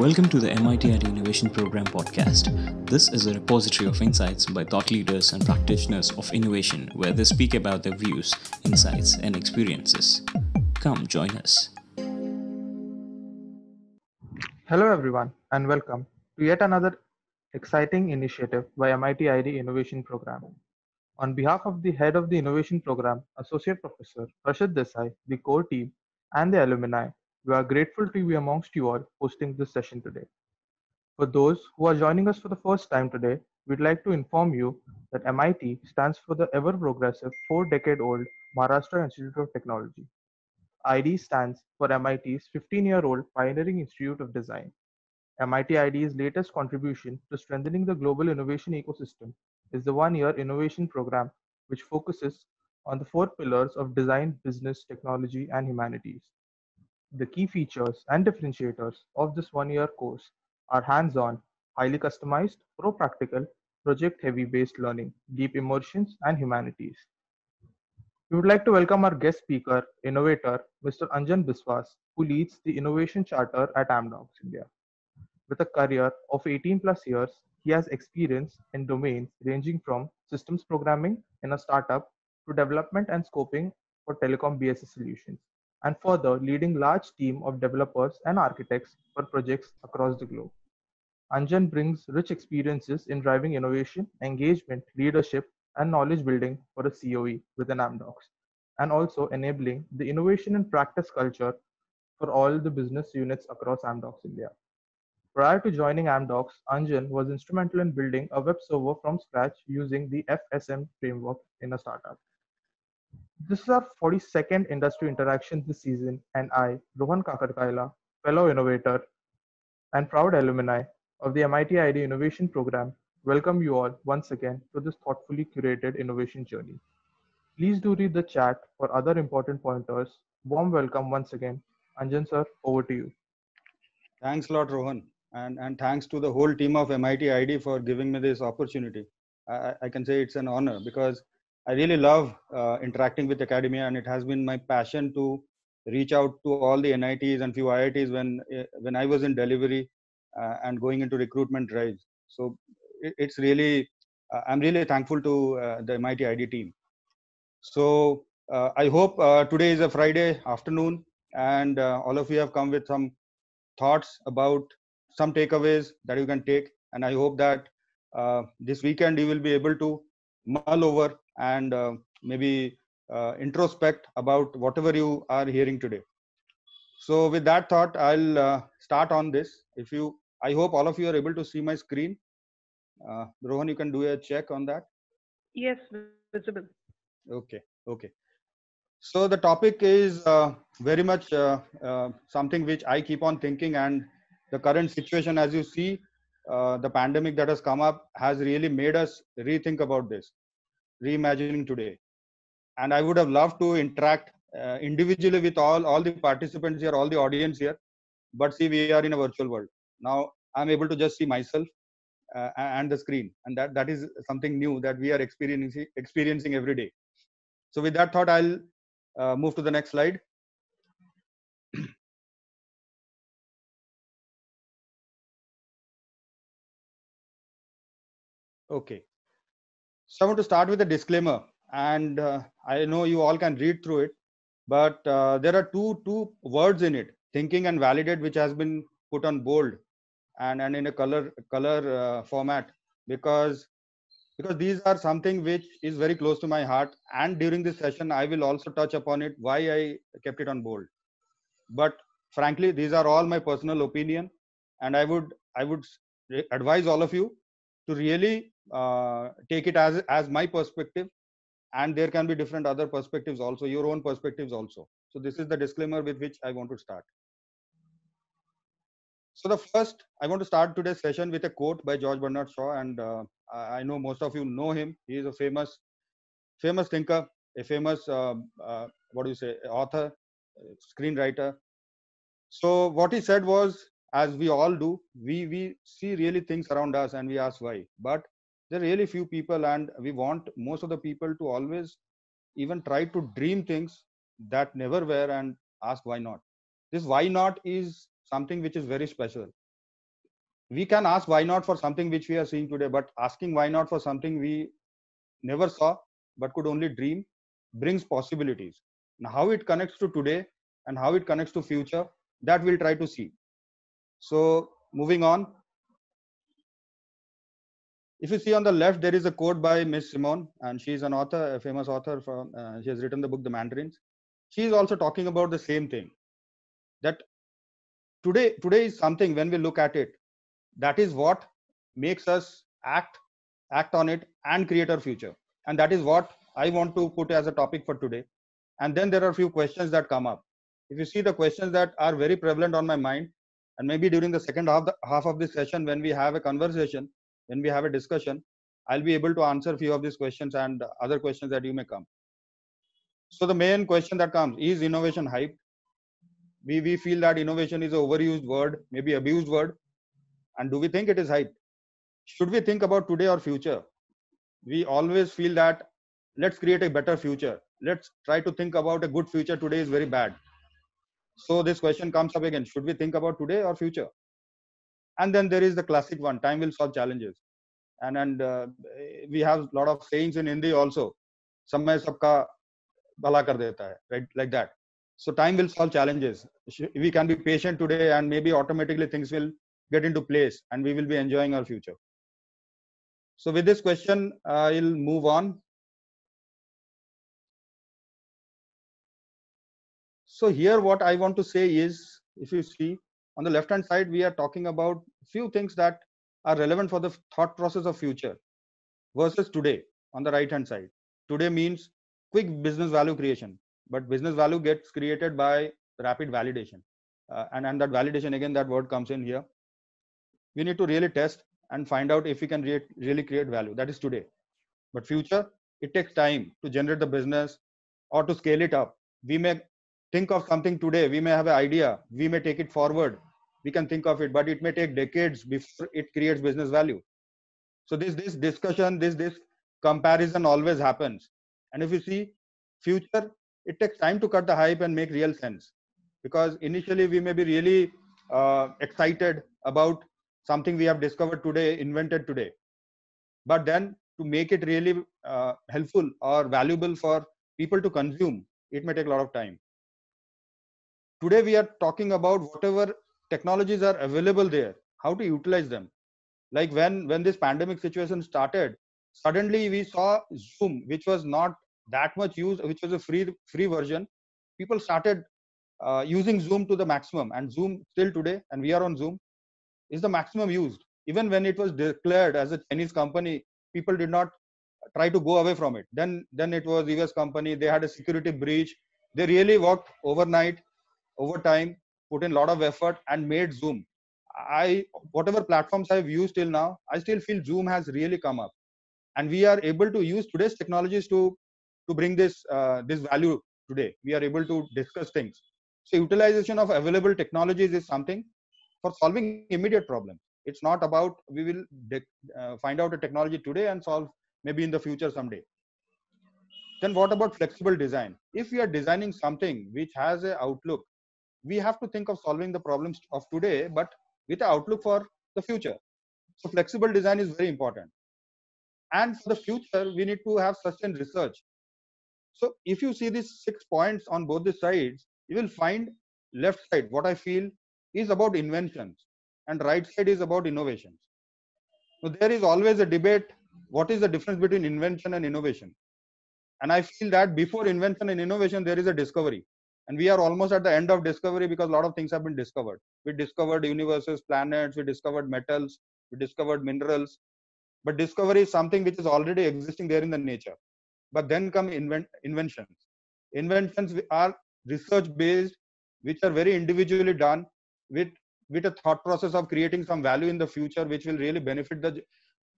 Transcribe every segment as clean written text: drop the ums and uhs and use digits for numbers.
Welcome to the MIT IT Innovation Program podcast. This is a repository of insights by thought leaders and practitioners of innovation where they speak about their views, insights, and experiences. Come join us. Hello everyone and welcome to yet another exciting initiative by MIT ID Innovation Program. On behalf of the head of the Innovation Program, Associate Professor Harshit Desai, the core team, and the alumni, we are grateful to be amongst you all hosting this session today. For those who are joining us for the first time today, we'd like to inform you that MIT stands for the ever progressive 4-decade-old Maharashtra Institute of Technology. ID stands for MIT's 15-year-old pioneering Institute of Design. MIT ID's latest contribution to strengthening the global innovation ecosystem is the one-year innovation program, which focuses on the four pillars of design, business, technology, and humanities. The key features and differentiators of this one-year course are hands-on, highly customized, pro-practical, project-heavy based learning, deep immersions, and humanities. We would like to welcome our guest speaker, innovator, Mr. Anjan Biswas, who leads the Innovation Charter at Amdocs India. With a career of 18 plus years, he has experience in domains ranging from systems programming in a startup to development and scoping for telecom BSS solutions, and further leading large team of developers and architects for projects across the globe. Anjan brings rich experiences in driving innovation, engagement, leadership, and knowledge building for a COE within Amdocs, and also enabling the innovation and practice culture for all the business units across Amdocs India. Prior to joining Amdocs, Anjan was instrumental in building a web server from scratch using the FSM framework in a startup. This is our 42nd industry interaction this season, and I, Rohan Kakarkaila, fellow innovator and proud alumni of the MIT ID Innovation Program, welcome you all once again to this thoughtfully curated innovation journey. Please do read the chat for other important pointers. Warm welcome once again. Anjan sir, over to you. Thanks a lot, Rohan. And thanks to the whole team of MIT ID for giving me this opportunity. I can say it's an honor because I really love interacting with academia, and it has been my passion to reach out to all the NITs and few IITs when I was in delivery and going into recruitment drives. So it's really, I'm really thankful to the MIT ID team. So I hope today is a Friday afternoon and all of you have come with some thoughts about some takeaways that you can take, and I hope that this weekend you will be able to mull over and maybe introspect about whatever you are hearing today. So with that thought, I'll start on this. I hope all of you are able to see my screen. Rohan, you can do a check on that. Yes, visible. Okay. So the topic is very much something which I keep on thinking, and the current situation, as you see, the pandemic that has come up has really made us rethink about this, reimagining today. And I would have loved to interact individually with all the participants here, all the audience here, but see, we are in a virtual world. Now I'm able to just see myself and the screen, and that is something new that we are experiencing every day. So with that thought, I'll move to the next slide. Okay. So I want to start with a disclaimer, and I know you all can read through it, but there are two words in it: thinking and validate, which has been put on bold and in a color format, because these are something which is very close to my heart. And during this session, I will also touch upon it, why I kept it on bold. But frankly, these are all my personal opinion, and I would advise all of you to really take it as my perspective, and there can be different other perspectives also, your own perspectives also. So this is the disclaimer with which I want to start. So the first, I want to start today's session with a quote by George Bernard Shaw, and I know most of you know him. He is a famous thinker, a famous what do you say, author, screenwriter. So what he said was, as we all do, we see really things around us and we ask why. But there are really few people, and we want most of the people to always even try to dream things that never were and ask why not. This why not is something which is very special. we can ask why not for something which we are seeing today, but asking why not for something we never saw but could only dream brings possibilities. Now, how it connects to today and how it connects to future, that we'll try to see. So moving on, if you see on the left, there is a quote by Miss Simone, and she's an author, a famous author from. She has written the book The Mandarins. She is also talking about the same thing, that today is something, when we look at it, that is what makes us act on it and create our future. And that is what I want to put as a topic for today. And then there are a few questions that come up. If you see the questions that are very prevalent on my mind, and maybe during the second half of this session, when we have a conversation, when we have a discussion, I'll be able to answer a few of these questions and other questions that you may come. So the main question that comes is innovation hype. We feel that innovation is an overused word, maybe abused word. And do we think it is hype? Should we think about today or future? We always feel that let's create a better future. Let's try to think about a good future. Today is very bad. So this question comes up again. Should we think about today or future? And then there is the classic one, time will solve challenges. And we have a lot of sayings in Hindi also. Samay sabka bhala kar deta hai, right? Like that. So time will solve challenges. We can be patient today and maybe automatically things will get into place and we will be enjoying our future. So with this question, I'll move on. So here what I want to say is, if you see on the left hand side, we are talking about few things that are relevant for the thought process of future versus today on the right hand side. Today means quick business value creation, but business value gets created by rapid validation. And that validation, again, that word comes in here. We need to really test and find out if we can really create value. That is today. But future, it takes time to generate the business or to scale it up. We may think of something today, we may have an idea, we may take it forward, we can think of it, but it may take decades before it creates business value. So this discussion, this comparison always happens. And if you see future, it takes time to cut the hype and make real sense, because initially we may be really excited about something we have discovered today, invented today, but then to make it really helpful or valuable for people to consume, it may take a lot of time. Today we are talking about whatever technologies are available there, how to utilize them. Like when this pandemic situation started, suddenly we saw Zoom, which was not that much used, which was a free version. People started using Zoom to the maximum, and Zoom still today, and we are on Zoom, is the maximum used. Even when it was declared as a Chinese company, people did not try to go away from it. Then it was US company. They had a security breach. They really worked overnight, overtime, put in a lot of effort and made Zoom. Whatever platforms I've used till now, I still feel Zoom has really come up, and we are able to use today's technologies to bring this value today. We are able to discuss things. So utilization of available technologies is something for solving immediate problems. It's not about we will find out a technology today and solve maybe in the future someday. Then what about flexible design? If we are designing something which has an outlook, we have to think of solving the problems of today, but with an outlook for the future. So flexible design is very important. And for the future, we need to have sustained research. So if you see these 6 points on both the sides, you will find left side, what I feel is about inventions, and right side is about innovations. So there is always a debate, what is the difference between invention and innovation? And I feel that before invention and innovation, there is a discovery. And we are almost at the end of discovery because a lot of things have been discovered. We discovered universes, planets, we discovered metals, we discovered minerals. But discovery is something which is already existing there in the nature. But then come inventions. Inventions are research based, which are very individually done with a thought process of creating some value in the future, which will really benefit the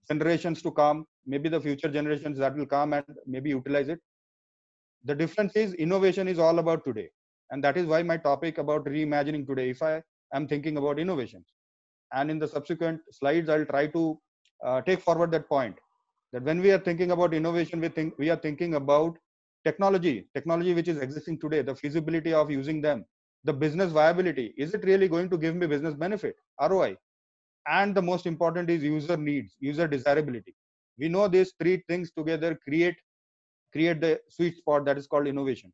generations to come, maybe the future generations that will come and maybe utilize it. The difference is innovation is all about today. And that is why my topic about reimagining today, if I am thinking about innovations. And in the subsequent slides, I'll try to take forward that point, that when we are thinking about innovation, we are thinking about technology which is existing today, the feasibility of using them, the business viability. Is it really going to give me business benefit, ROI? and the most important is user needs, user desirability. We know these three things together create the sweet spot that is called innovation.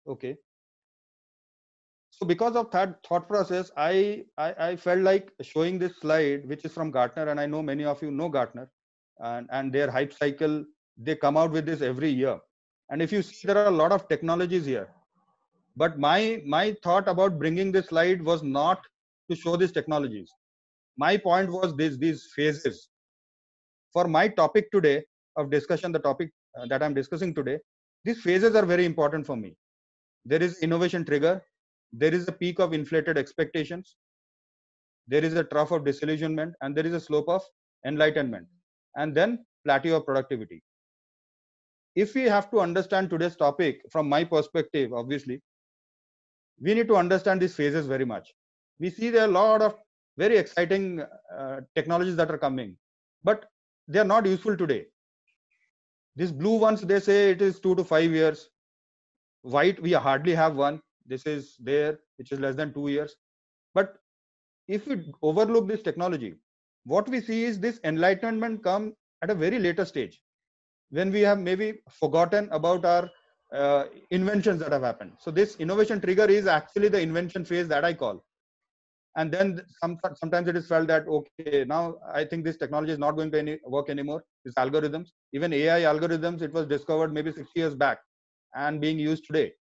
Okay. So because of that thought process, I felt like showing this slide, which is from Gartner, and I know many of you know Gartner, and their hype cycle. They come out with this every year, and if you see, there are a lot of technologies here. But my thought about bringing this slide was not to show these technologies. My point was these phases. For my topic today of discussion, the topic that I'm discussing today, these phases are very important for me. There is innovation trigger, there is a peak of inflated expectations, there is a trough of disillusionment, and there is a slope of enlightenment, and then plateau of productivity. If we have to understand today's topic from my perspective, obviously, we need to understand these phases very much. We see there are a lot of very exciting technologies that are coming, but they are not useful today. These blue ones, they say it is 2 to 5 years. White, we hardly have one. This is there, which is less than 2 years. But if we overlook this technology, what we see is this enlightenment come at a very later stage, when we have maybe forgotten about our inventions that have happened. So this innovation trigger is actually the invention phase that I call. And then sometimes it is felt that, okay, now I think this technology is not going to work anymore. These algorithms, even AI algorithms, it was discovered maybe 6 years back and being used today.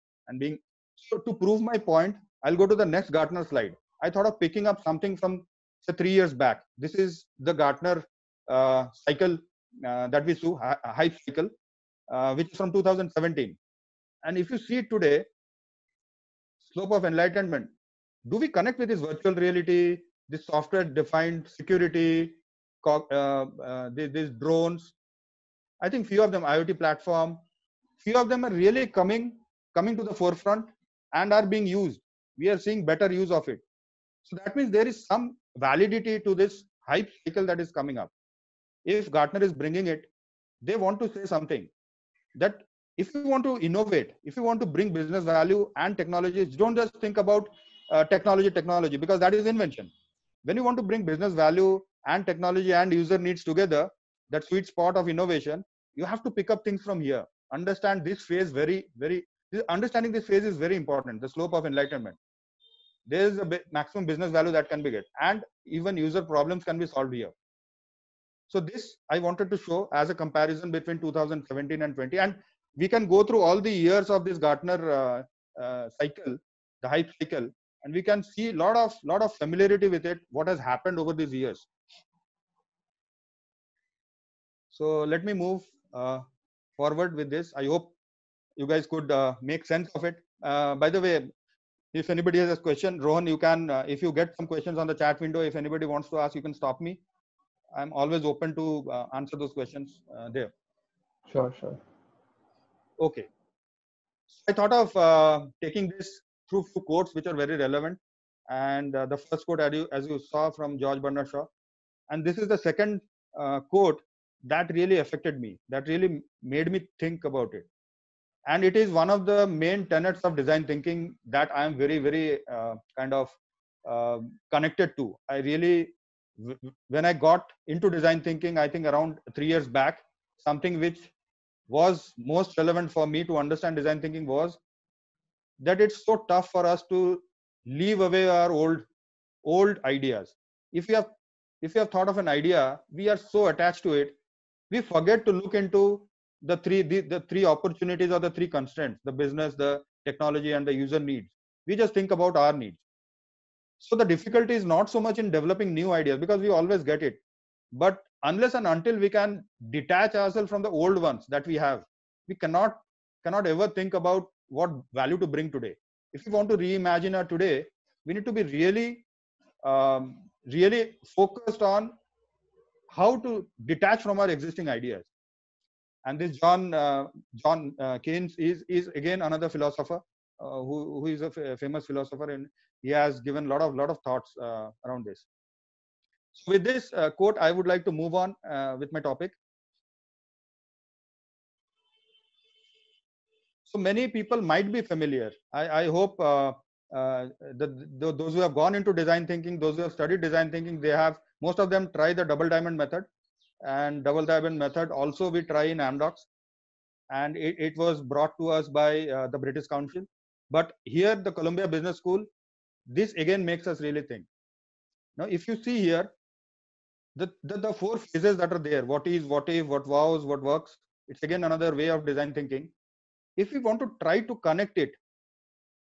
So to prove my point, I'll go to the next Gartner slide. I thought of picking up something from, say, 3 years back. This is the Gartner cycle that we saw, hype cycle, which is from 2017. And if you see it today, slope of enlightenment, do we connect with this virtual reality, this software defined security, these drones? I think few of them, IoT platform, few of them are really coming to the forefront and are being used. We are seeing better use of it. So that means there is some validity to this hype cycle that is coming up. If Gartner is bringing it, they want to say something that if you want to innovate, if you want to bring business value and technologies, don't just think about technology, because that is invention. When you want to bring business value and technology and user needs together, that sweet spot of innovation, you have to pick up things from here. Understand this phase understanding this phase is very important, the slope of enlightenment. There is a maximum business value that can be get, and even user problems can be solved here. So this I wanted to show as a comparison between 2017 and 20, and we can go through all the years of this Gartner cycle, the hype cycle, and we can see lot of familiarity with it, what has happened over these years. So let me move forward with this. I hope you guys could make sense of it. By the way, if anybody has a question, Rohan, you can, if you get some questions on the chat window, if anybody wants to ask, you can stop me. I'm always open to answer those questions there. Sure. Okay. So I thought of taking this through few quotes which are very relevant. And the first quote, as you saw, from George Bernard Shaw. And this is the second quote that really affected me, that really made me think about it. And it is one of the main tenets of design thinking that I am very, very kind of connected to. I really, when I got into design thinking, I think around 3 years back, something which was most relevant for me to understand design thinking was that it's so tough for us to leave away our old ideas. If you have thought of an idea, we are so attached to it, we forget to look into the three opportunities or the three constraints: the business, the technology, and the user needs. We just think about our needs. So the difficulty is not so much in developing new ideas, because we always get it, but unless and until we can detach ourselves from the old ones that we have, we cannot ever think about what value to bring today. If we want to reimagine our today, we need to be really focused on how to detach from our existing ideas. And this John Keynes is again another philosopher who is a famous philosopher, and he has given lot of thoughts around this. So with this quote, I would like to move on with my topic. So many people might be familiar. I hope those who have gone into design thinking, those who have studied design thinking, they have, most of them try the double diamond method. And double diamond method also we try in Amdocs, and it was brought to us by the British Council. But here, the Columbia Business School, this again makes us really think. Now, if you see here, the four phases that are there, what is, what if, what was, what works, it's again another way of design thinking. If we want to try to connect it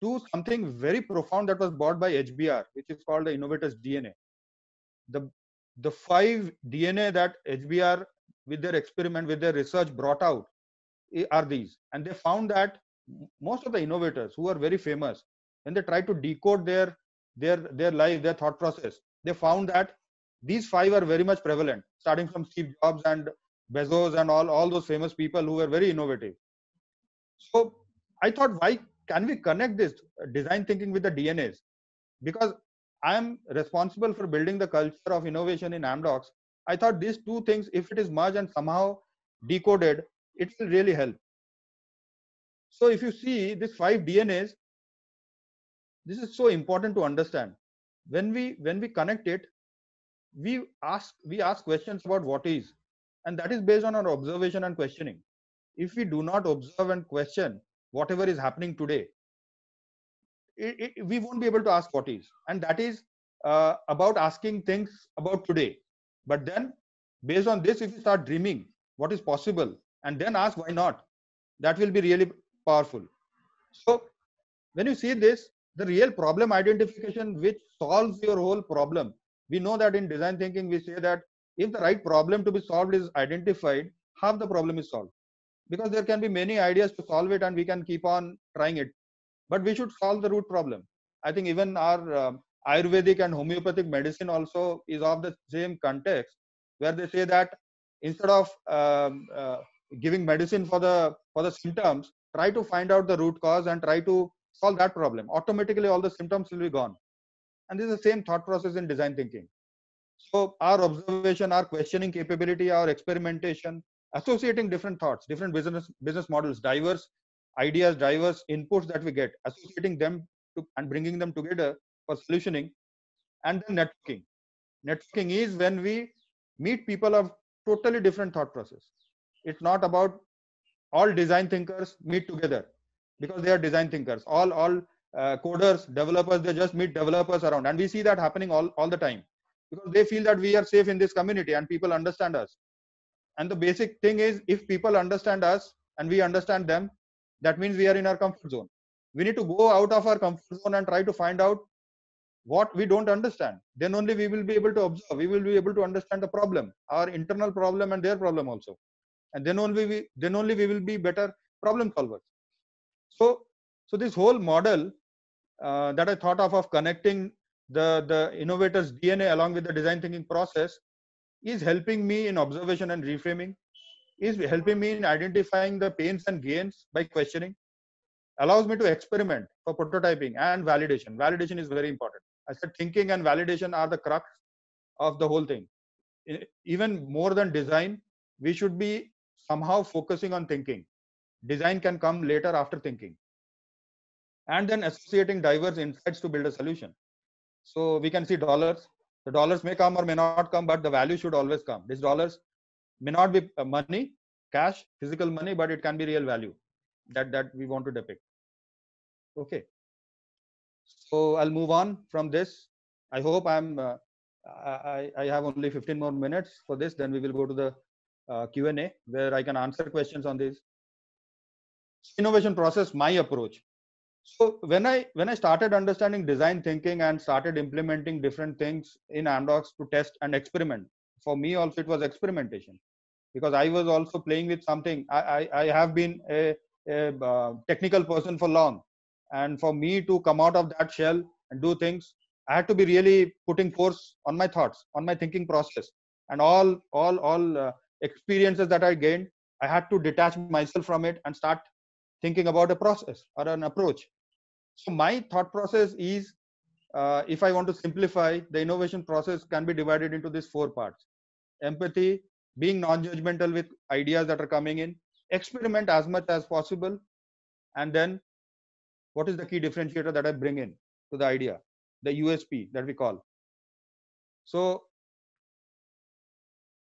to something very profound that was brought by HBR, which is called the innovator's DNA. The 5 DNA that HBR, with their experiment, with their research, brought out are these. And they found that most of the innovators who are very famous, when they try to decode their life, their thought process, they found that these 5 are very much prevalent, starting from Steve Jobs and Bezos and all those famous people who were very innovative. So I thought, why can we connect this design thinking with the DNAs? Because I am responsible for building the culture of innovation in Amdocs. I thought these two things, if it is merged and somehow decoded, it will really help. So if you see these 5 DNAs, this is so important to understand. When we connect it, we ask questions about what is, and that is based on our observation and questioning. If we do not observe and question whatever is happening today, we won't be able to ask what is. And that is about asking things about today. But then, based on this, if you start dreaming what is possible and then ask why not, that will be really powerful. So when you see this, the real problem identification, which solves your whole problem, we know that in design thinking, we say that if the right problem to be solved is identified, half the problem is solved. Because there can be many ideas to solve it and we can keep on trying it. But we should solve the root problem. I think even our Ayurvedic and homeopathic medicine also is of the same context, where they say that instead of giving medicine for the symptoms, try to find out the root cause and try to solve that problem. Automatically, all the symptoms will be gone. And this is the same thought process in design thinking. So our observation, our questioning capability, our experimentation, associating different thoughts, different business models, diverse ideas, diverse inputs that we get, associating them and bringing them together for solutioning. And then networking. Networking is when we meet people of totally different thought process. It's not about all design thinkers meet together because they are design thinkers. All coders, developers, they just meet developers around. And we see that happening all the time because they feel that we are safe in this community and people understand us. And the basic thing is, if people understand us and we understand them, that means we are in our comfort zone. We need to go out of our comfort zone and try to find out what we don't understand. Then only we will be able to observe. We will be able to understand the problem, our internal problem and their problem also. And then only we will be better problem solvers. So this whole model that I thought of connecting the innovator's DNA along with the design thinking process is helping me in observation and reframing, is helping me in identifying the pains and gains by questioning, allows me to experiment for prototyping and validation. Validation is very important. I said thinking and validation are the crux of the whole thing. Even more than design, we should be somehow focusing on thinking. Design can come later after thinking. And then associating diverse insights to build a solution. So we can see dollars. The dollars may come or may not come, but the value should always come. These dollars may not be money, cash, physical money, but it can be real value that we want to depict. Okay. So I'll move on from this. I hope I have only 15 more minutes for this. Then we will go to the Q&A where I can answer questions on this. Innovation process, my approach. So when I started understanding design thinking and started implementing different things in Amdocs to test and experiment, for me also it was experimentation, because I was also playing with something. I have been a technical person for long, and for me to come out of that shell and do things, I had to be really putting force on my thoughts, on my thinking process, and all experiences that I gained, I had to detach myself from it and start thinking about a process or an approach. So my thought process is, if I want to simplify, the innovation process can be divided into these 4 parts. Empathy, being non-judgmental with ideas that are coming in, experiment as much as possible, and then what is the key differentiator that I bring in? to the idea, the USP that we call. So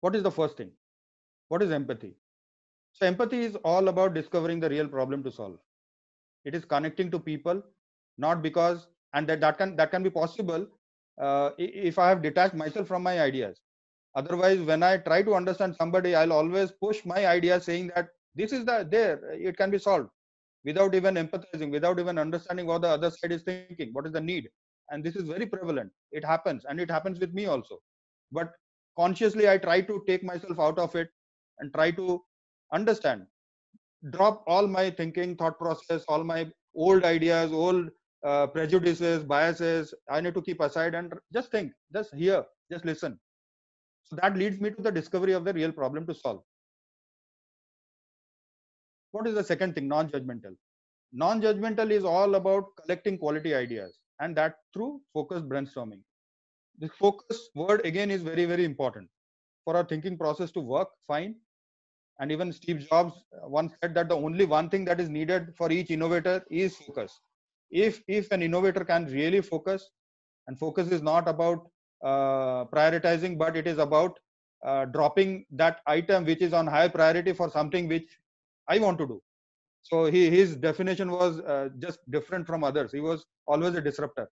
what is the first thing? What is empathy? So empathy is all about discovering the real problem to solve. It is connecting to people, not because, and that can be possible if I have detached myself from my ideas. Otherwise, when I try to understand somebody, I'll always push my idea saying that this is it can be solved, without even empathizing, without even understanding what the other side is thinking, what is the need. And this is very prevalent. It happens, and it happens with me also. But consciously, I try to take myself out of it and try to understand, drop all my thinking, thought process, all my old ideas, old prejudices, biases. I need to keep aside and just think, just hear, just listen. So that leads me to the discovery of the real problem to solve. What is the second thing? Non-judgmental. Non-judgmental is all about collecting quality ideas, and that through focused brainstorming. This focus word again is very, very important for our thinking process to work fine. And even Steve Jobs once said that the only one thing that is needed for each innovator is focus. If an innovator can really focus, and focus is not about prioritizing, but it is about dropping that item which is on high priority for something which I want to do. So his definition was just different from others. He was always a disruptor.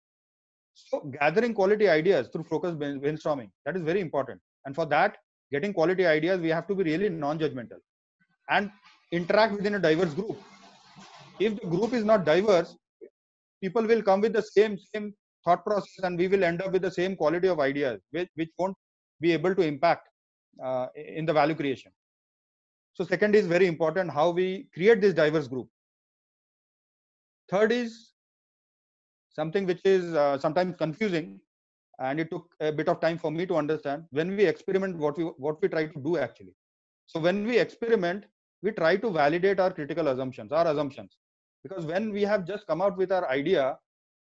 So gathering quality ideas through focused brainstorming, that is very important. And for that, getting quality ideas, we have to be really non-judgmental and interact within a diverse group. If the group is not diverse, people will come with the same thought process, and we will end up with the same quality of ideas, which won't be able to impact in the value creation. So second is very important, how we create this diverse group. Third is something which is sometimes confusing, and it took a bit of time for me to understand. When we experiment, what we try to do actually. So when we experiment, we try to validate our critical assumptions, because when we have just come out with our idea,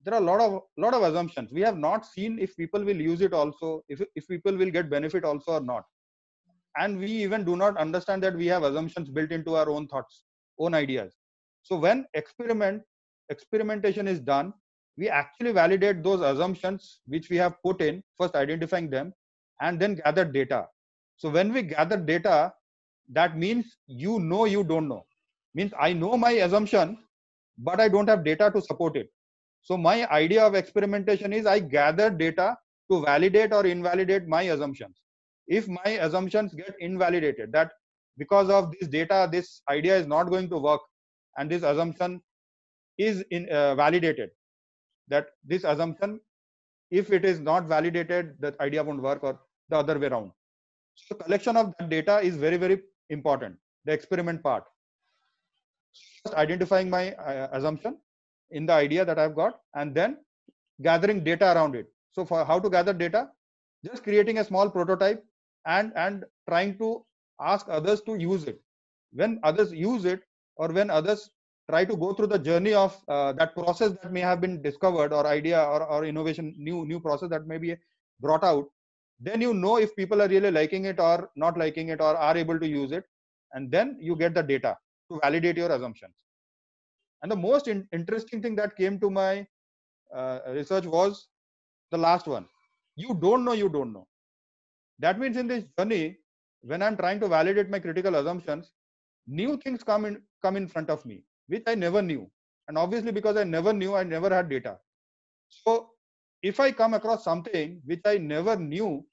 there are a lot of assumptions. We have not seen if people will use it also, if people will get benefit also or not. And we even do not understand that we have assumptions built into our own thoughts, own ideas. So when experimentation is done, we actually validate those assumptions which we have put in, first identifying them, and then gather data. So when we gather data, that means you don't know. Means I know my assumption, but I don't have data to support it. So my idea of experimentation is I gather data to validate or invalidate my assumptions. If my assumptions get invalidated, that because of this data, this idea is not going to work, and this assumption is validated, that this assumption, if it is not validated, that idea won't work, or the other way around. So collection of that data is very, very important, the experiment part. First identifying my assumption in the idea that I've got, and then gathering data around it. So for how to gather data, just creating a small prototype and trying to ask others to use it. When others use it, or when others try to go through the journey of that process that may have been discovered, or idea or innovation, new process that may be brought out, then you know if people are really liking it or not liking it, or are able to use it, and then you get the data to validate your assumptions. And the most interesting thing that came to my research was the last one. You don't know. That means in this journey, when I'm trying to validate my critical assumptions, new things come in front of me, which I never knew. And obviously, because I never knew, I never had data. So if I come across something which I never knew,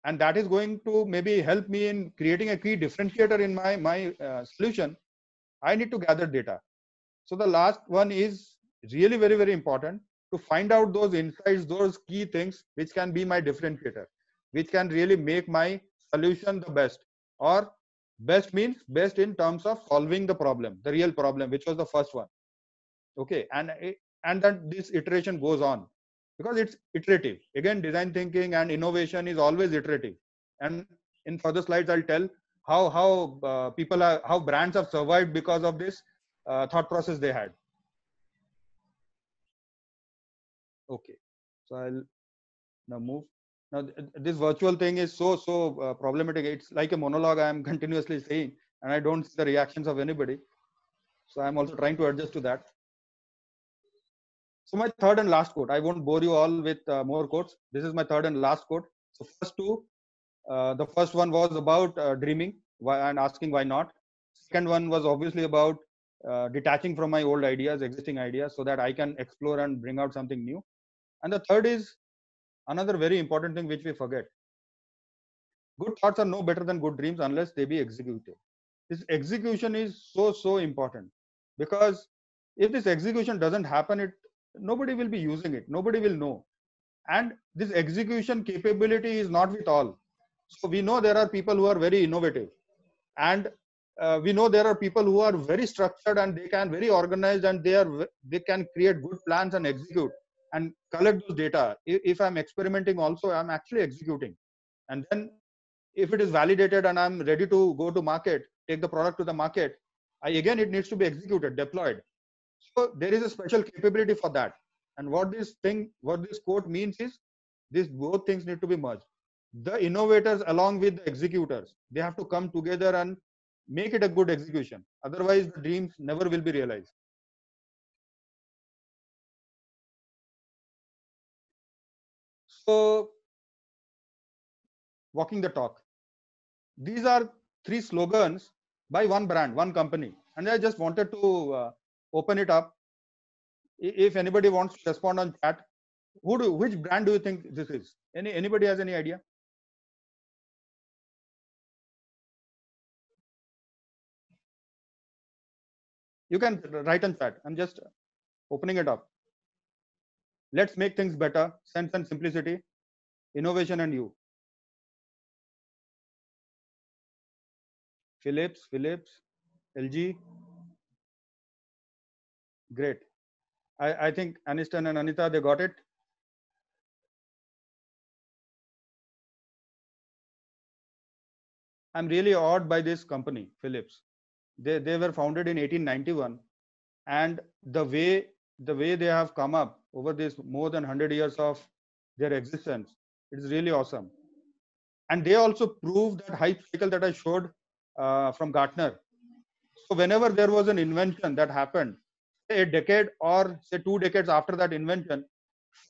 and that is going to maybe help me in creating a key differentiator in my solution, I need to gather data. So the last one is really very, very important, to find out those insights, those key things which can be my differentiator, which can really make my solution the best. Or best means best in terms of solving the problem, the real problem, which was the first one. Okay, and then this iteration goes on, because it's iterative. Again, design thinking and innovation is always iterative. And in further slides, I'll tell how brands have survived because of this thought process they had. Okay, so I'll now move. Now this virtual thing is so problematic. It's like a monologue I am continuously saying, and I don't see the reactions of anybody. So I'm also trying to adjust to that. So my third and last quote, I won't bore you all with more quotes. This is my third and last quote. So first two, the first one was about dreaming and asking why not. Second one was obviously about detaching from my old ideas, existing ideas, so that I can explore and bring out something new. And the third is another very important thing which we forget. Good thoughts are no better than good dreams unless they be executed. This execution is so important, because if this execution doesn't happen, nobody will be using it, nobody will know. And this execution capability is not with all. So we know there are people who are very innovative, and we know there are people who are very structured and they can very organized, and they can create good plans and execute and collect those data. If I'm experimenting also, I'm actually executing. And then if it is validated and I'm ready to go to market, take the product to the market, it needs to be executed, deployed. So there is a special capability for that. And what this quote means is, these both things need to be merged. The innovators along with the executors, they have to come together and make it a good execution. Otherwise, the dreams never will be realized. So, walking the talk. These are 3 slogans by one brand, one company. And I just wanted to open it up. If anybody wants to respond on chat, which brand do you think this is? Anybody has any idea? You can write on chat. I'm just opening it up. Let's make things better. Sense and simplicity, innovation and you. Philips, LG. Great. I think Aniston and Anita, they got it. I'm really awed by this company, Philips. They were founded in 1891, and the way they have come up over this more than 100 years of their existence, it is really awesome. And they also proved that hype cycle that I showed from Gartner. So whenever there was an invention that happened, say a decade or say 2 decades after that invention,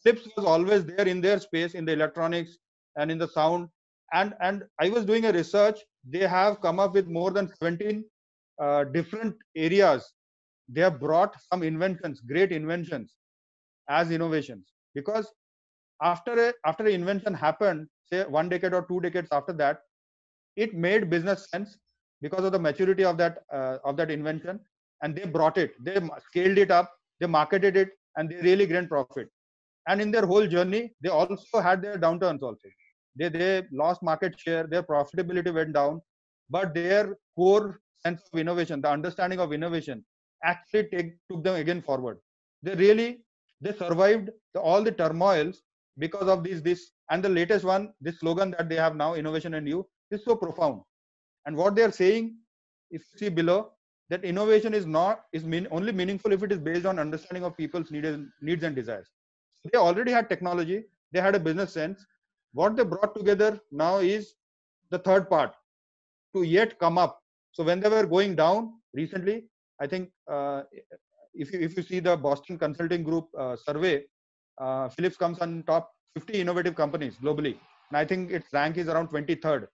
Philips was always there in their space, in the electronics and in the sound. And I was doing a research. They have come up with more than 17 different areas. They have brought some inventions, great inventions, as innovations. Because after an invention happened, say 1 decade or 2 decades after that, it made business sense because of the maturity of that invention, and they brought it, they scaled it up, they marketed it, and they really gained profit. And in their whole journey, they also had their downturns also. They lost market share, their profitability went down, but their core sense of innovation, the understanding of innovation, actually took them again forward. They survived all the turmoils because of this. And the latest one, this slogan that they have now, innovation and you, is so profound. And what they are saying, if you see below, that innovation is only meaningful if it is based on understanding of people's needs and desires. They already had technology, they had a business sense. What they brought together now is the third part, to yet come up. So when they were going down recently, I think if you see the Boston Consulting Group survey, Philips comes on top 50 innovative companies globally, and I think its rank is around 23rd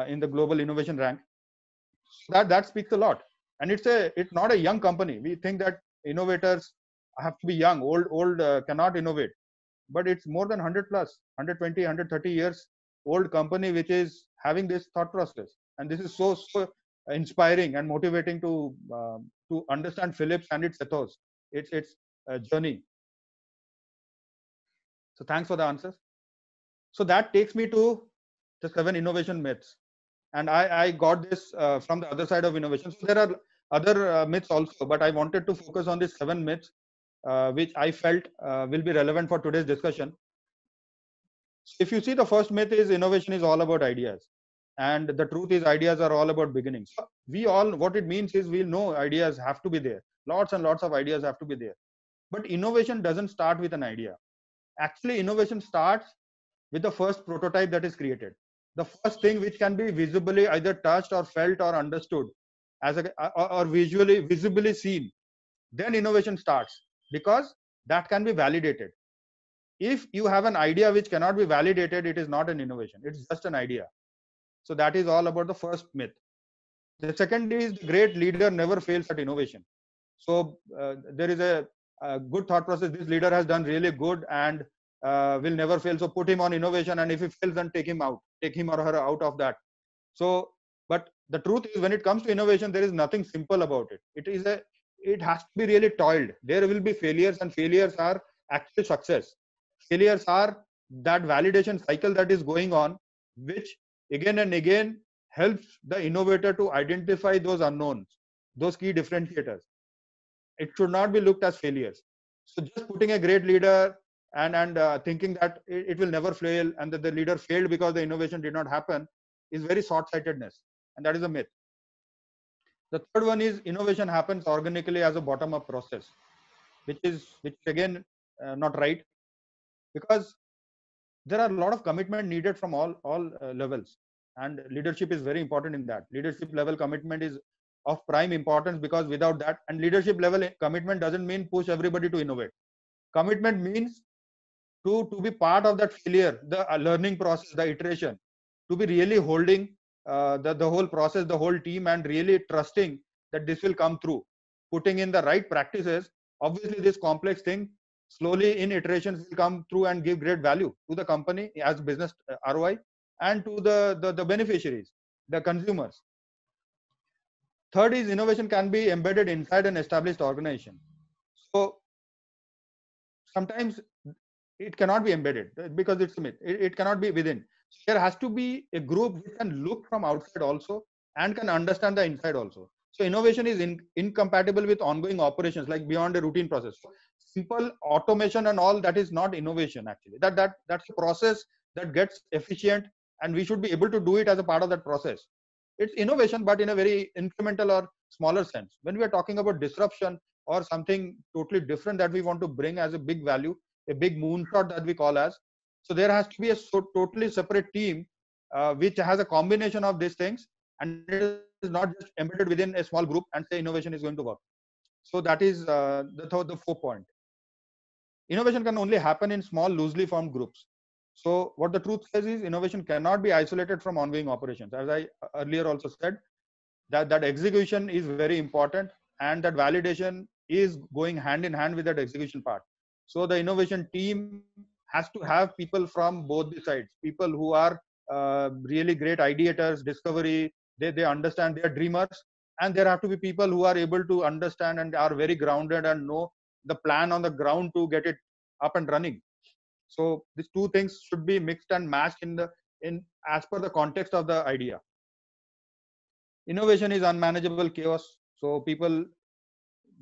in the global innovation rank. That speaks a lot. And it's not a young company. We think that innovators have to be young, old cannot innovate, but it's more than 100 plus, 120, 130 years old company which is having this thought process. And this is so inspiring and motivating to understand Philips and its ethos, its journey. So thanks for the answers. So that takes me to the 7 innovation myths. And I got this from the other side of innovation. So there are other myths also, but I wanted to focus on these 7 myths, which I felt will be relevant for today's discussion. So if you see, the first myth is innovation is all about ideas. And the truth is, ideas are all about beginnings. So what it means is, we know ideas have to be there. Lots and lots of ideas have to be there. But innovation doesn't start with an idea. Actually, innovation starts with the first prototype that is created. The first thing which can be visibly either touched or felt or understood or visibly seen. Then innovation starts, because that can be validated. If you have an idea which cannot be validated, it is not an innovation. It's just an idea. So that is all about the first myth. The second is the great leader never fails at innovation. So there is a good thought process. This leader has done really good and will never fail. So put him on innovation, and if he fails, then take him out, take him or her out of that. So, but the truth is, when it comes to innovation, there is nothing simple about it. It has to be really toiled. There will be failures, and failures are actually success. Failures are that validation cycle that is going on, which again and again helps the innovator to identify those unknowns, those key differentiators. It should not be looked as failures. So just putting a great leader and thinking that it will never fail and that the leader failed because the innovation did not happen is very short-sightedness, and that is a myth. The third one is innovation happens organically as a bottom-up process, which is again not right, because there are a lot of commitment needed from all levels, and leadership is very important in that. Leadership level commitment is of prime importance, because without that, and leadership level commitment doesn't mean push everybody to innovate. Commitment means to be part of that failure, the learning process, the iteration, to be really holding the whole process, the whole team, and really trusting that this will come through, putting in the right practices. Obviously this complex thing slowly in iterations will come through and give great value to the company as business ROI, and to the beneficiaries, the consumers. Third is innovation can be embedded inside an established organization. So sometimes it cannot be embedded because it's a myth. It cannot be within. There has to be a group which can look from outside also and can understand the inside also. So innovation is incompatible with ongoing operations, like beyond a routine process. Simple automation and all, that is not innovation actually. That's a process that gets efficient, and we should be able to do it as a part of that process. It's innovation, but in a very incremental or smaller sense. When we are talking about disruption or something totally different that we want to bring as a big value, a big moonshot that we call as, so there has to be a totally separate team which has a combination of these things, and it is not just embedded within a small group and say innovation is going to work. So that is the fourth point. Innovation can only happen in small, loosely formed groups. So what the truth says is innovation cannot be isolated from ongoing operations. As I earlier also said, that execution is very important, and that validation is going hand in hand with that execution part. So the innovation team has to have people from both the sides, people who are really great ideators, discovery, they understand, they are dreamers, and there have to be people who are able to understand and are very grounded and know the plan on the ground to get it up and running. So these two things should be mixed and matched in as per the context of the idea. Innovation is unmanageable chaos. So people,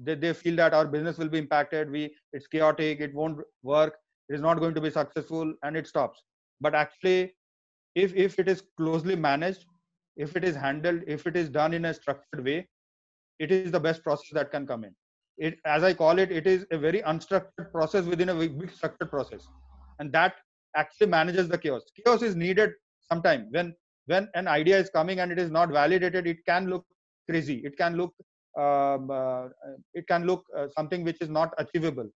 they feel that our business will be impacted. It's chaotic. It won't work. It is not going to be successful, and it stops. But actually, if it is closely managed, if it is handled, if it is done in a structured way, it is the best process that can come in. It, as I call it, it is a very unstructured process within a big structured process, and that actually manages the chaos. Chaos is needed sometime when an idea is coming and it is not validated. It can look crazy. It can look something which is not achievable.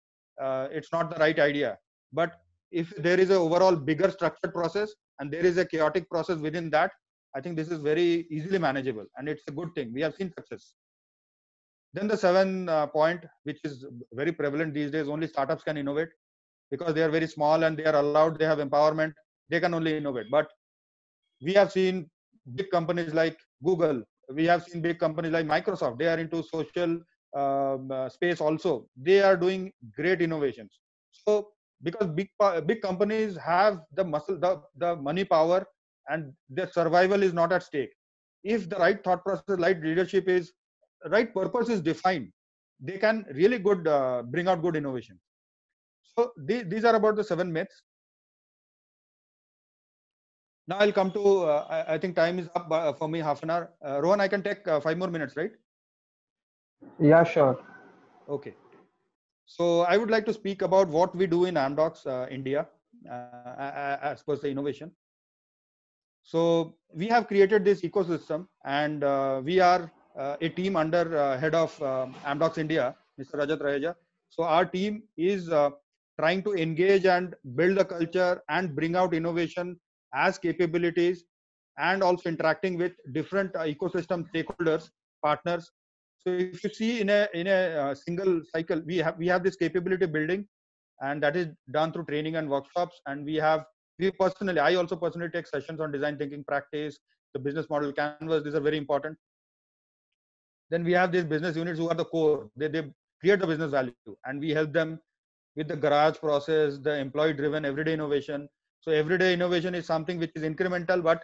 It's not the right idea. But if there is an overall bigger structured process and there is a chaotic process within that, I think this is very easily manageable, and it's a good thing. We have seen success. Then the seventh point, which is very prevalent these days, only startups can innovate because they are very small and they are allowed, they have empowerment, they can only innovate. But we have seen big companies like Google, we have seen big companies like Microsoft, they are into social space also. They are doing great innovations. So because big companies have the muscle, the money power, and their survival is not at stake. If the right thought process, right leadership is, right purpose is defined, they can really bring out good innovation. So these are about the 7 myths. Now I'll come to, I think time is up for me, half an hour. Rohan, I can take 5 more minutes, right? Yeah, sure. Okay. So I would like to speak about what we do in Amdocs India as per the innovation. So we have created this ecosystem, and we are a team under head of Amdocs India, Mr. Rajat Raheja. So our team is trying to engage and build a culture and bring out innovation as capabilities, and also interacting with different ecosystem stakeholders, partners. So if you see in a single cycle, we have this capability building, and that is done through training and workshops. And I also personally take sessions on design thinking practice, the business model canvas. These are very important. Then we have these business units who are the core. They create the business value, and we help them with the garage process, the employee driven everyday innovation. So everyday innovation is something which is incremental, but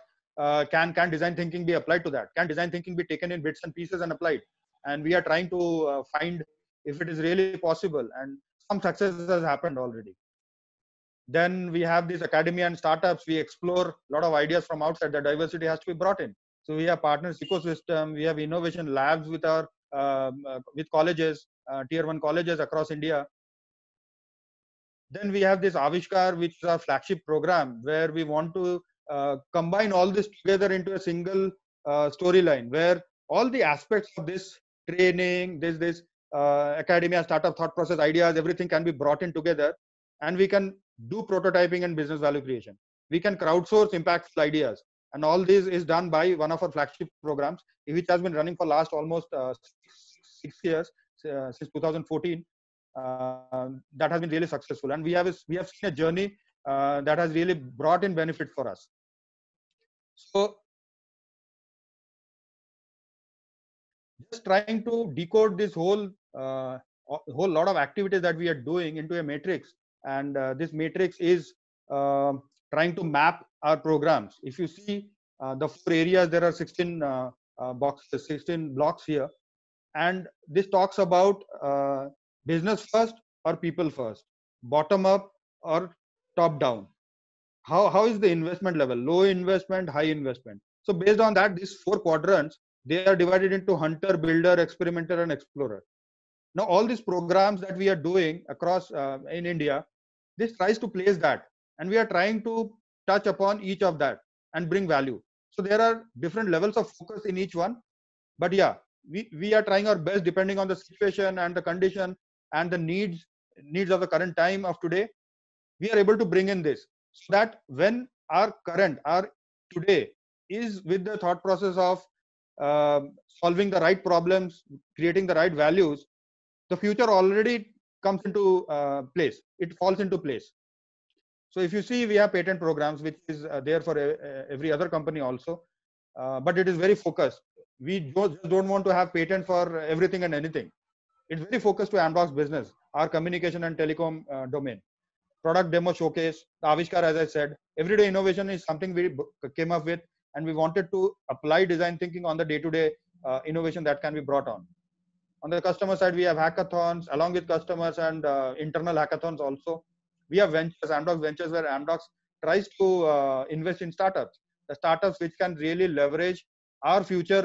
can design thinking be applied to that? Can design thinking be taken in bits and pieces and applied? And we are trying to find if it is really possible, and some success has happened already. Then we have these academia and startups. We explore a lot of ideas from outside. The diversity has to be brought in. So we have partners ecosystem. We have innovation labs with our with colleges, tier 1 colleges across India. Then we have this Avishkar, which is our flagship program, where we want to combine all this together into a single storyline, where all the aspects of this training, this academia, startup thought process, ideas, everything can be brought in together, and we can do prototyping and business value creation. We can crowdsource impactful ideas, and all this is done by one of our flagship programs, which has been running for last almost 6 years, since 2014. That has been really successful, and we have seen a journey that has really brought in benefit for us. So just trying to decode this whole lot of activities that we are doing into a matrix, and this matrix is trying to map our programs. If you see the 4 areas, there are 16 boxes, 16 blocks here, and this talks about business first or people first, bottom up or top down. How is the investment level? Low investment, high investment. So based on that, these 4 quadrants, they are divided into hunter, builder, experimenter, and explorer. Now all these programs that we are doing across in India, this tries to place that, and we are trying to touch upon each of that and bring value. So there are different levels of focus in each one, but yeah, we are trying our best depending on the situation and the condition and the needs of the current time of today. We are able to bring in this, so that when our today is with the thought process of solving the right problems, creating the right values, the future already comes into place. It falls into place. So if you see, we have patent programs, which is there for every other company also, but it is very focused. We just don't want to have patent for everything and anything. It's very focused to Amdocs business, our communication and telecom domain. Product demo showcase, the Avishkar, as I said, everyday innovation is something we came up with, and we wanted to apply design thinking on the day-to-day innovation that can be brought on. On the customer side, we have hackathons along with customers, and internal hackathons also. We have ventures, Amdocs Ventures, where Amdocs tries to invest in startups, the startups which can really leverage our future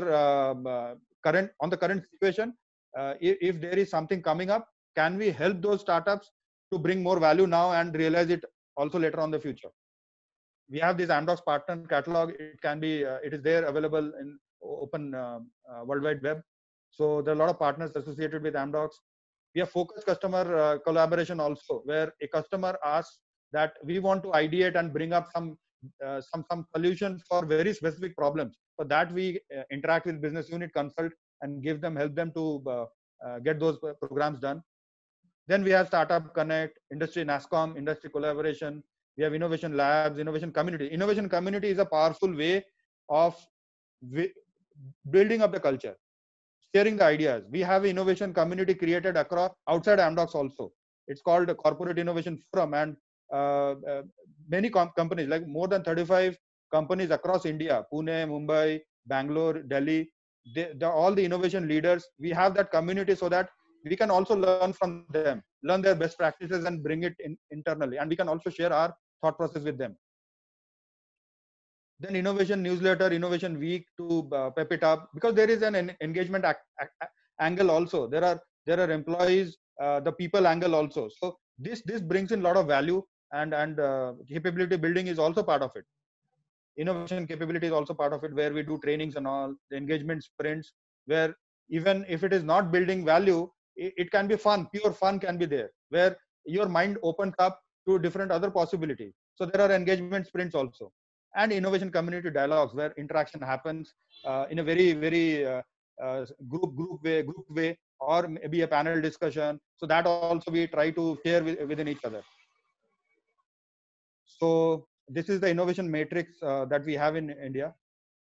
current situation. If there is something coming up, can we help those startups to bring more value now and realize it also later on the future? We have this Amdocs partner catalog. It is there available in open World Wide Web. So there are a lot of partners associated with Amdocs. We have focused customer collaboration also, where a customer asks that we want to ideate and bring up some solutions for very specific problems. For that, we interact with business unit, consult, and help them to get those programs done. Then we have Startup Connect, Industry NASCOM, industry collaboration. We have innovation labs, innovation community. Innovation community is a powerful way of building up the culture, sharing the ideas. We have an innovation community created outside Amdocs also. It's called the Corporate Innovation Forum, and many companies, like more than 35 companies across India, Pune, Mumbai, Bangalore, Delhi, they're all the innovation leaders. We have that community so that we can also learn from them, learn their best practices and bring it internally. And we can also share our thought process with them. Then innovation newsletter, innovation week to pep it up, because there is an engagement angle also. There are employees, the people angle also. So this brings in a lot of value, and capability building is also part of it. Innovation capability is also part of it, where we do trainings and all, the engagement sprints, where even if it is not building value, it can be fun, pure fun can be there, where your mind opens up to different other possibilities. So there are engagement sprints also, and innovation community dialogues where interaction happens in a very group way, or maybe a panel discussion. So that also we try to share within each other. So this is the innovation matrix that we have in India.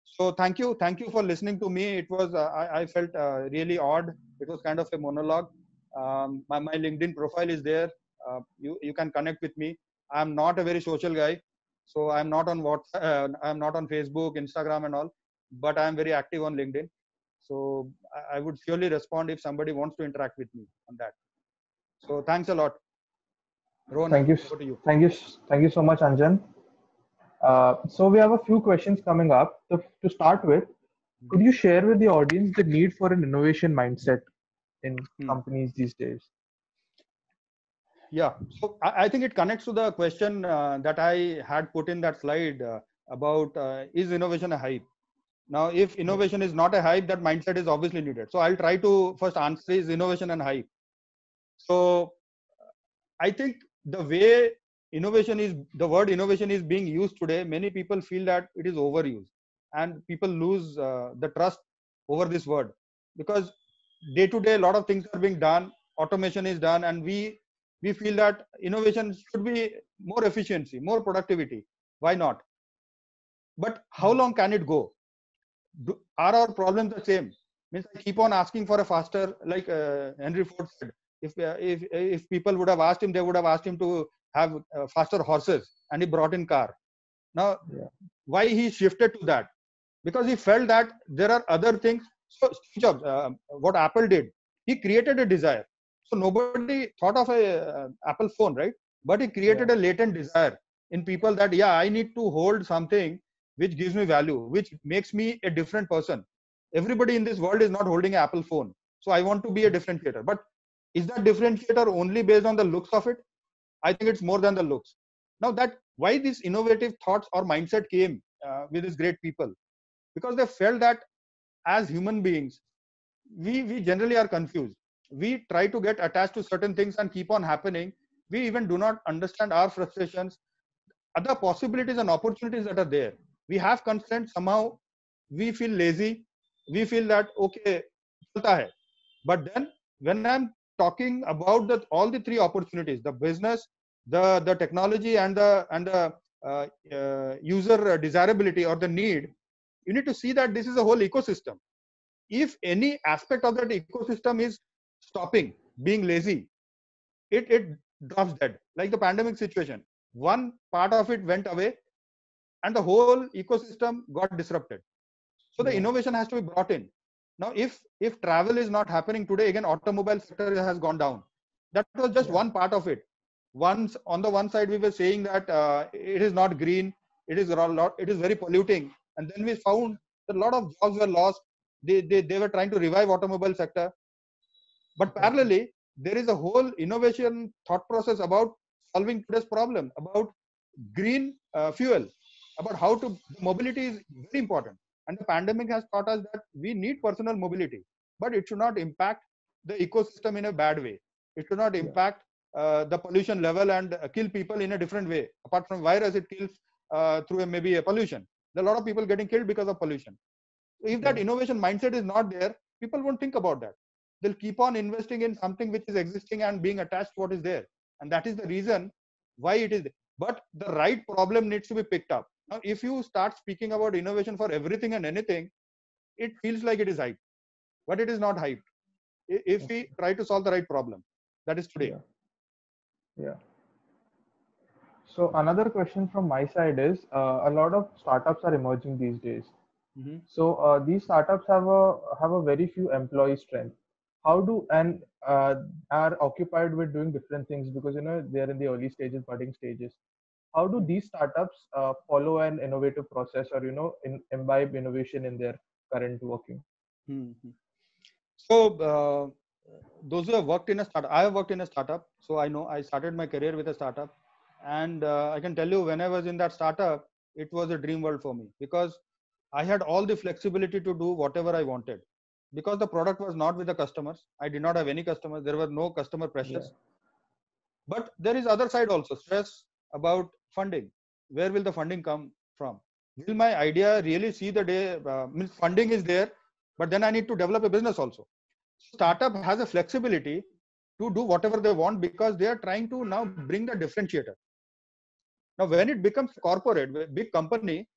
So thank you for listening to me. It was I felt really odd. It was kind of a monologue. My LinkedIn profile is there. You can connect with me. I'm not a very social guy, so I'm not on WhatsApp. I'm not on Facebook, Instagram, and all. But I'm very active on LinkedIn. So I would surely respond if somebody wants to interact with me on that. So thanks a lot, Rohan. Thank you. Over to you. Thank you so much, Anjan. So we have a few questions coming up. So to start with, could you share with the audience the need for an innovation mindset in companies these days? Yeah, so I think it connects to the question that I had put in that slide about is innovation a hype? Now, if innovation is not a hype, that mindset is obviously needed. So I'll try to first answer is innovation and hype. So I think the way the word innovation is being used today, many people feel that it is overused, and people lose the trust over this word, because day to day a lot of things are being done, automation is done, and we feel that innovation should be more efficiency, more productivity. Why not? But how long can it go? Are our problems the same? Means I keep on asking for a faster, like Henry Ford said, if people would have asked him, they would have asked him to have faster horses, and he brought in car. Now, why he shifted to that? Because he felt that there are other things. So Steve Jobs, what Apple did, he created a desire. So nobody thought of a Apple phone, right? But he created a latent desire in people that, yeah, I need to hold something which gives me value, which makes me a different person. Everybody in this world is not holding an Apple phone. So I want to be a differentiator. But is that differentiator only based on the looks of it? I think it's more than the looks. Now, that why these innovative thoughts or mindset came with these great people, because they felt that as human beings, we generally are confused. We try to get attached to certain things and keep on happening. We even do not understand our frustrations, other possibilities and opportunities that are there. We have constraints. Somehow we feel lazy. We feel that okay, chalta hai. But then when I'm talking about all the three opportunities, the business, the technology, and the user desirability or the need, you need to see that this is a whole ecosystem. If any aspect of that ecosystem is stopping, being lazy, it drops dead. Like the pandemic situation, one part of it went away and the whole ecosystem got disrupted. So the innovation has to be brought in. Now, if travel is not happening today, again, automobile sector has gone down. That was just one part of it. Once on the one side, we were saying that it is not green, it is very polluting, and then we found that a lot of jobs were lost. They were trying to revive automobile sector, but parallelly, there is a whole innovation thought process about solving today's problem, about green fuel, about how to mobility is very important. And the pandemic has taught us that we need personal mobility, but it should not impact the ecosystem in a bad way. It should not impact the pollution level and kill people in a different way. Apart from virus, it kills through maybe a pollution. There are a lot of people getting killed because of pollution. So if that innovation mindset is not there, people won't think about that. They'll keep on investing in something which is existing and being attached to what is there. And that is the reason why it is there. But the right problem needs to be picked up. Now, if you start speaking about innovation for everything and anything, it feels like it is hype, but it is not hype. If we try to solve the right problem, that is today. Yeah. So another question from my side is a lot of startups are emerging these days. So these startups have a very few employee strength. How do and are occupied with doing different things because they're in the early stages, budding stages. How do these startups follow an innovative process or imbibe innovation in their current working? So those who have worked in a startup, I have worked in a startup, so I know I started my career with a startup, and I can tell you when I was in that startup, it was a dream world for me because I had all the flexibility to do whatever I wanted. because the product was not with the customers. I did not have any customers. There were no customer pressures. But there is other side also, stress about funding. Where will the funding come from? Will my idea really see the day? Means funding is there, but then I need to develop a business also. Startup has a flexibility to do whatever they want because they are trying to now bring the differentiator. Now, when it becomes corporate, big company,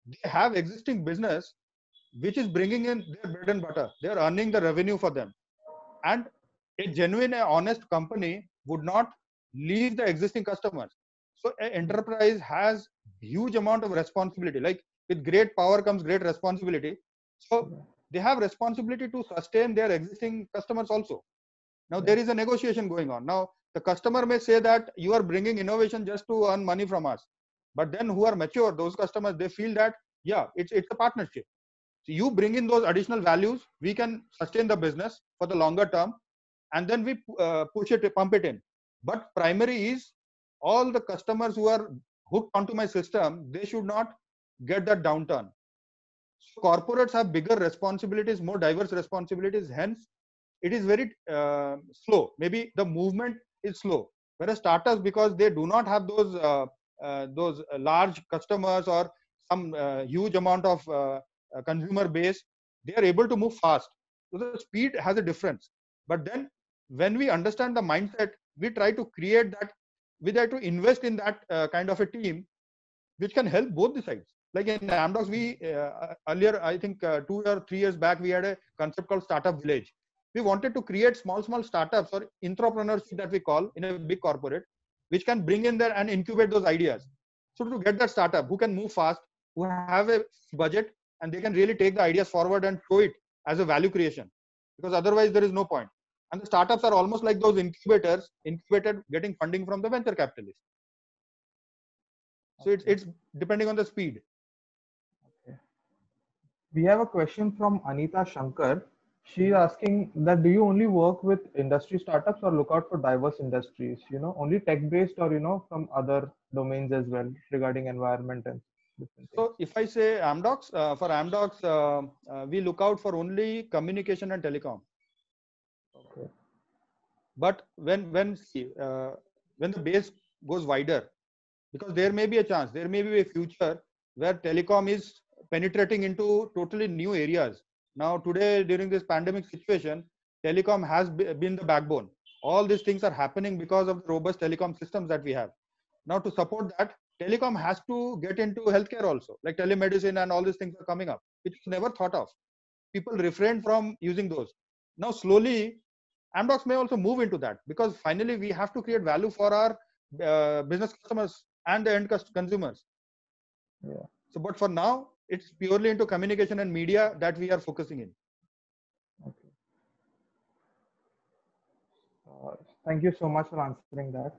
they have existing business which is bringing in their bread and butter. They are earning the revenue for them. And a genuine, honest company would not leave the existing customers. So an enterprise has huge amount of responsibility. Like with great power comes great responsibility. So they have responsibility to sustain their existing customers also. Now there is a negotiation going on. Now the customer may say that you are bringing innovation just to earn money from us. But then who are mature, those customers, they feel that, yeah, it's a partnership. So you bring in those additional values, we can sustain the business for the longer term, and then we push it, pump it in. But primary is all the customers who are hooked onto my system, they should not get that downturn. So corporates have bigger responsibilities, more diverse responsibilities. Hence, it is very slow. Maybe the movement is slow. Whereas startups, because they do not have those large customers or some huge amount of consumer base, they are able to move fast. So the speed has a difference. But then when we understand the mindset, we try to create that, we try to invest in that kind of a team which can help both the sides. Like in Amdocs, we earlier, I think 2 or 3 years back, we had a concept called Startup Village. We wanted to create small startups or entrepreneurship that we call in a big corporate, which can bring in there and incubate those ideas. So to get that startup who can move fast, who have a budget, and they can really take the ideas forward and show it as a value creation, because otherwise there is no point. And the startups are almost like those incubators, incubated getting funding from the venture capitalists. So it's depending on the speed. Okay. We have a question from Anita Shankar. She's asking that do you only work with industry startups or look out for diverse industries? Only tech-based or from other domains as well regarding environment and different things. So if I say Amdocs, for Amdocs, we look out for only communication and telecom. Okay. But when the base goes wider, because there may be a chance, there may be a future where telecom is penetrating into totally new areas. Now today, during this pandemic situation, telecom has been the backbone. All these things are happening because of the robust telecom systems that we have. Now to support that, telecom has to get into healthcare also, like telemedicine and all these things are coming up, which was never thought of. People refrain from using those. Now slowly, Amdocs may also move into that, because finally we have to create value for our business customers and the end consumers. Yeah. So, but for now, it's purely into communication and media that we are focusing in. Okay. Thank you so much for answering that.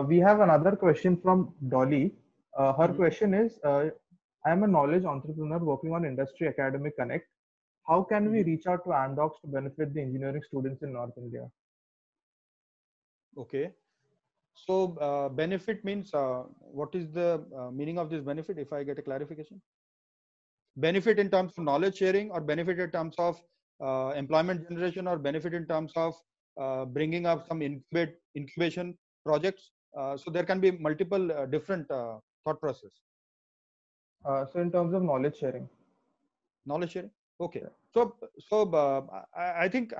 We have another question from Dolly. Her question is, I am a knowledge entrepreneur working on Industry Academic Connect. How can we reach out to Amdocs to benefit the engineering students in North India? Okay. So benefit means, what is the meaning of this benefit, if I get a clarification? Benefit in terms of knowledge sharing, or benefit in terms of employment generation, or benefit in terms of bringing up some incubation projects? So there can be multiple different thought process. So in terms of knowledge sharing. Knowledge sharing. Okay. So I think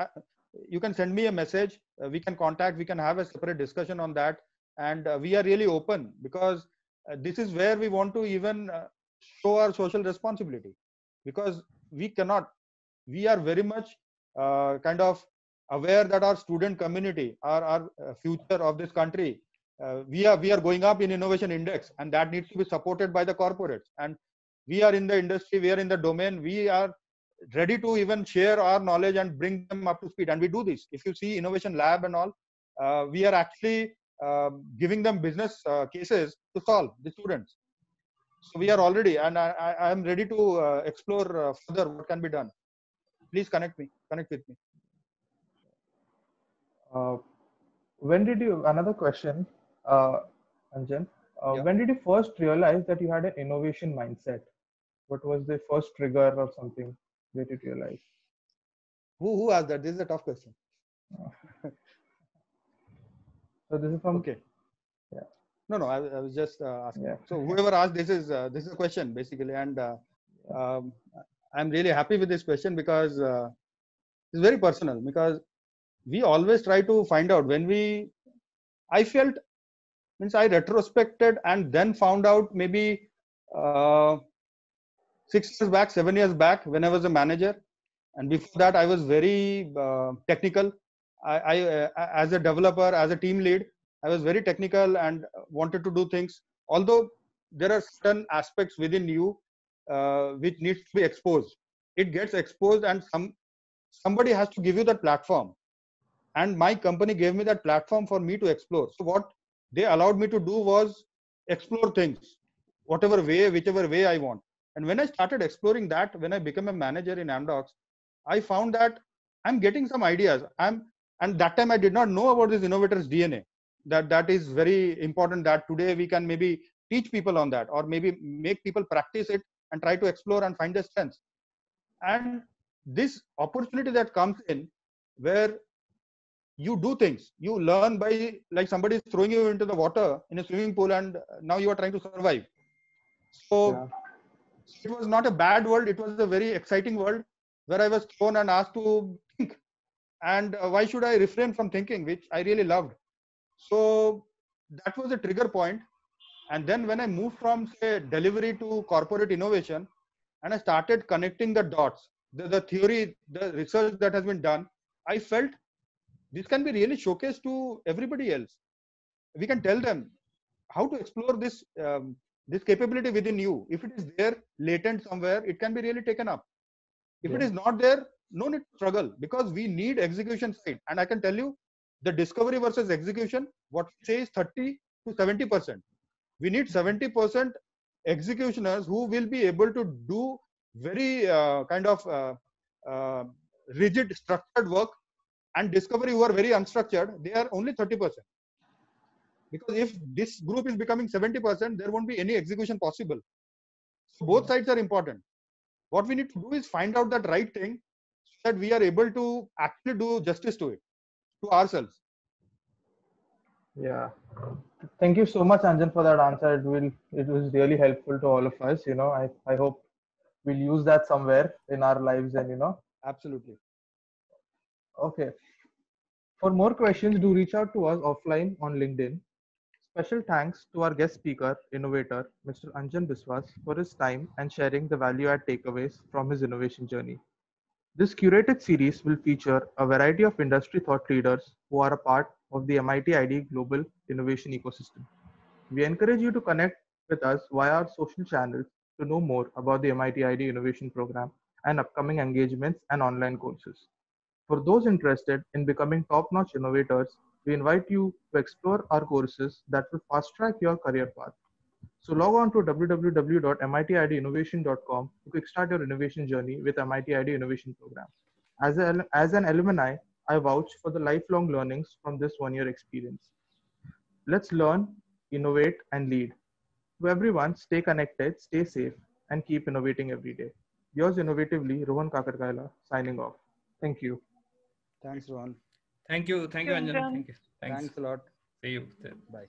you can send me a message. We can contact. We can have a separate discussion on that. And we are really open, because this is where we want to even show our social responsibility, because we are very much kind of aware that our student community, our future of this country, we are going up in innovation index, and that needs to be supported by the corporates. And we are in the industry, we are in the domain, we are ready to even share our knowledge and bring them up to speed. And we do this. If you see Innovation Lab and all, we are actually giving them business cases to solve the students. So we are already, and I am ready to explore further what can be done. Please connect with me. Another question, Anjan, when did you first realize that you had an innovation mindset? What was the first trigger or something that you realized? Who asked that? This is a tough question. So this is from. Okay. Yeah. No. I was just asking. Yeah. So whoever asked, this is a question basically, and I'm really happy with this question because it's very personal. Because we always try to find out I felt, means I retrospected and then found out maybe 6 years back, 7 years back when I was a manager, and before that I was very technical. As a developer, as a team lead, I was very technical and wanted to do things. Although there are certain aspects within you which needs to be exposed, it gets exposed, and somebody has to give you that platform. And my company gave me that platform for me to explore. So what they allowed me to do was explore things, whichever way I want. And when I started exploring that, when I became a manager in Amdocs, I found that I'm getting some ideas. And that time I did not know about this innovator's DNA. That is very important, that today we can maybe teach people on that, or maybe make people practice it and try to explore and find their strengths. And this opportunity that comes in, where you do things, you learn by, like somebody is throwing you into the water in a swimming pool, and now you are trying to survive. So it was not a bad world. It was a very exciting world where I was thrown and asked to think. And why should I refrain from thinking, which I really loved? So that was a trigger point. And then when I moved from, say, delivery to corporate innovation, and I started connecting the dots, the theory, the research that has been done, I felt this can be really showcased to everybody else. We can tell them how to explore this this capability within you. If it is there latent somewhere, it can be really taken up. If it is not there, no need to struggle, because we need execution side. And I can tell you, the discovery versus execution, what we say is 30 to 70%. We need 70% executioners who will be able to do very rigid structured work, and discovery who are very unstructured, they are only 30%. Because if this group is becoming 70%, there won't be any execution possible. So both sides are important. What we need to do is find out that right thing, so that we are able to actually do justice to it, to ourselves. Yeah. Thank you so much, Anjan, for that answer. It was really helpful to all of us. I hope we'll use that somewhere in our lives, and Absolutely. Okay. For more questions, do reach out to us offline on LinkedIn. Special thanks to our guest speaker, innovator, Mr. Anjan Biswas, for his time and sharing the value-add takeaways from his innovation journey. This curated series will feature a variety of industry thought leaders who are a part of the MIT ID global innovation ecosystem. We encourage you to connect with us via our social channels to know more about the MIT ID Innovation Program and upcoming engagements and online courses. For those interested in becoming top-notch innovators, we invite you to explore our courses that will fast-track your career path. So log on to www.mitidinnovation.com to kickstart your innovation journey with MIT ID Innovation Program. As an alumni, I vouch for the lifelong learnings from this one-year experience. Let's learn, innovate, and lead. To everyone, stay connected, stay safe, and keep innovating every day. Yours innovatively, Rohan Kakarkaila, signing off. Thank you. Thanks, Rohan. Thank you, Anjan. Anjan. Thank you. Thanks a lot. See you. Bye.